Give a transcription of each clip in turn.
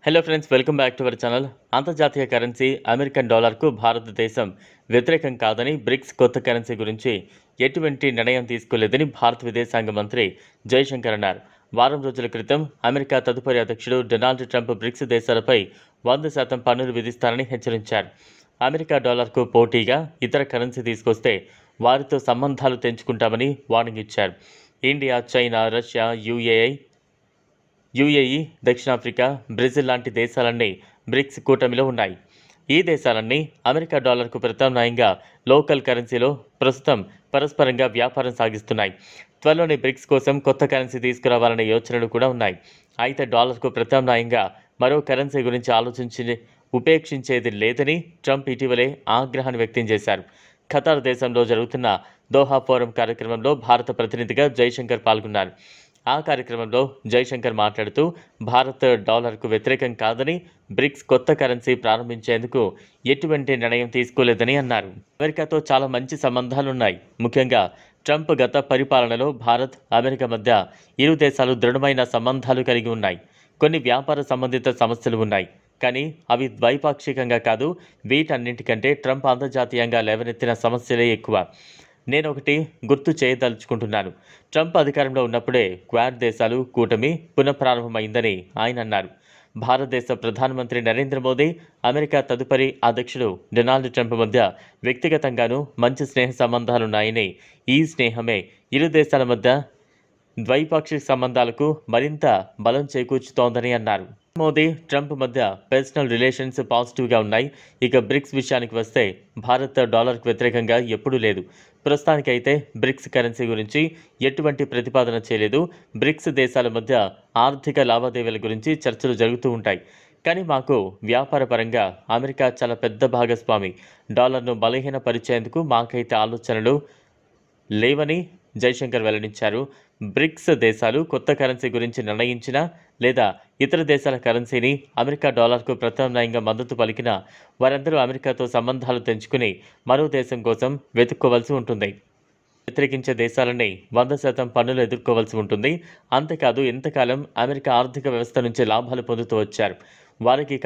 Hello friends, welcome back to our channel. అంతర్జాతీయ currency American డాలర్కు భారతదేశం వ్యతిరేకం కాదని, బ్రిక్స్ కొత్త కరెన్సీ గురించి ఎటువంటి నిర్ణయం తీసుకోలేదని భారత విదేశాంగ మంత్రి జయశంకర్ అన్నారు. వారం రోజుల క్రితం అమెరికా తదుపరి అధ్యక్షుడు డొనాల్డ్ ట్రంప్ బ్రిక్స్ దేశాలపై 100% పన్నులు విధిస్తారని హెచ్చరించారు. అమెరికా డాలర్కు పోటీగా ఇతర కరెన్సీ తీసుకొస్తే వారితో సంబంధాలు తెంచుకుంటామని వార్నింగ్ ఇచ్చారు. ఇండియా, చైనా, రష్యా, యుఏఈ, దక్షిణాఫ్రికా, బ్రెజిల్ లాంటి దేశాలన్నీ బ్రిక్స్ కూటమిలో ఉన్నాయి. ఈ దేశాలన్నీ అమెరికా డాలర్కు ప్రత్యామ్నాయంగా లోకల్ కరెన్సీలో ప్రస్తుతం పరస్పరంగా వ్యాపారం సాగిస్తున్నాయి. త్వరలోనే బ్రిక్స్ కోసం కొత్త కరెన్సీ తీసుకురావాలనే యోచనలు కూడా ఉన్నాయి. అయితే డాలర్కు ప్రత్యామ్నాయంగా మరో కరెన్సీ గురించి ఉపేక్షించేది లేదని ట్రంప్ ఇటీవలే ఆగ్రహాన్ని వ్యక్తం చేశారు. ఖతార్ దేశంలో జరుగుతున్న దోహా ఫోరం కార్యక్రమంలో భారత ప్రతినిధిగా జైశంకర్ పాల్గొన్నారు. ఆ కార్యక్రమంలో జైశంకర్ మాట్లాడుతూ భారత్ డాలర్కు వ్యతిరేకం కాదని, బ్రిక్స్ కొత్త కరెన్సీ ప్రారంభించేందుకు ఎటువంటి నిర్ణయం తీసుకోలేదని అన్నారు. అమెరికాతో చాలా మంచి సంబంధాలున్నాయి. ముఖ్యంగా ట్రంప్ గత పరిపాలనలో భారత్, అమెరికా మధ్య ఇరు దేశాలు దృఢమైన సంబంధాలు కలిగి ఉన్నాయి. కొన్ని వ్యాపార సంబంధిత సమస్యలు ఉన్నాయి, కానీ అవి ద్వైపాక్షికంగా కాదు. వీటన్నింటికంటే ట్రంప్ అంతర్జాతీయంగా లేవనెత్తిన సమస్యలే ఎక్కువ. నేను ఒకటి గుర్తు చేయదలుచుకుంటున్నాను. ట్రంప్ అధికారంలో ఉన్నప్పుడే క్వాడ్ దేశాలు కూటమి పునఃప్రారంభమైందని ఆయన అన్నారు. భారతదేశ ప్రధానమంత్రి నరేంద్ర మోదీ, అమెరికా తదుపరి అధ్యక్షుడు డొనాల్డ్ ట్రంప్ మధ్య వ్యక్తిగతంగానూ మంచి స్నేహ సంబంధాలున్నాయని, ఈ స్నేహమే ఇరు దేశాల మధ్య ద్వైపాక్షిక సంబంధాలకు మరింత బలం చేకూర్చుతోందని అన్నారు. మోదీ, ట్రంప్ మధ్య పర్సనల్ రిలేషన్స్ పాజిటివ్గా ఉన్నాయి. ఇక బ్రిక్స్ విషయానికి వస్తే భారత్ డాలర్కు వ్యతిరేకంగా ఎప్పుడూ లేదు. ప్రస్తుతానికైతే బ్రిక్స్ కరెన్సీ గురించి ఎటువంటి ప్రతిపాదన చేయలేదు. బ్రిక్స్ దేశాల మధ్య ఆర్థిక లావాదేవీల గురించి చర్చలు జరుగుతూ ఉంటాయి. కానీ మాకు వ్యాపారపరంగా అమెరికా చాలా పెద్ద భాగస్వామి. డాలర్ను బలహీనపరిచేందుకు మాకైతే ఆలోచనలు లేవని జైశంకర్ వెల్లడించారు. బ్రిక్స్ దేశాలు కొత్త కరెన్సీ గురించి నిర్ణయించినా లేదా ఇతర దేశాల కరెన్సీని అమెరికా డాలర్కు ప్రత్యామ్నాయంగా మద్దతు పలికినా వారందరూ అమెరికాతో సంబంధాలు తెంచుకుని మరో దేశం కోసం వెతుక్కోవలసి ఉంటుంది. వ్యతిరేకించే దేశాలని 100% పన్నులు ఎదుర్కోవాల్సి ఉంటుంది. అంతేకాదు, ఇంతకాలం అమెరికా ఆర్థిక వ్యవస్థ నుంచి లాభాలు పొందుతూ వచ్చారు. వారికి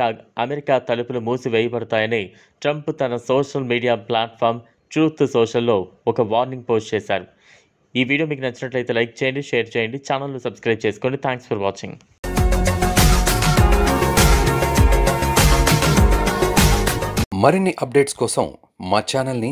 అమెరికా తలుపులు మూసివేయబడతాయని ట్రంప్ తన సోషల్ మీడియా ప్లాట్ఫామ్ ట్రూత్ సోషల్లో ఒక వార్నింగ్ పోస్ట్ చేశారు. ఈ వీడియో మీకు నచ్చినట్లయితే లైక్ చేయండి, షేర్ చేయండి, ఛానల్ను సబ్స్క్రైబ్ చేసుకోండి. Thanks for watching. మరిన్ని అప్డేట్స్ కోసం మా ఛానల్ని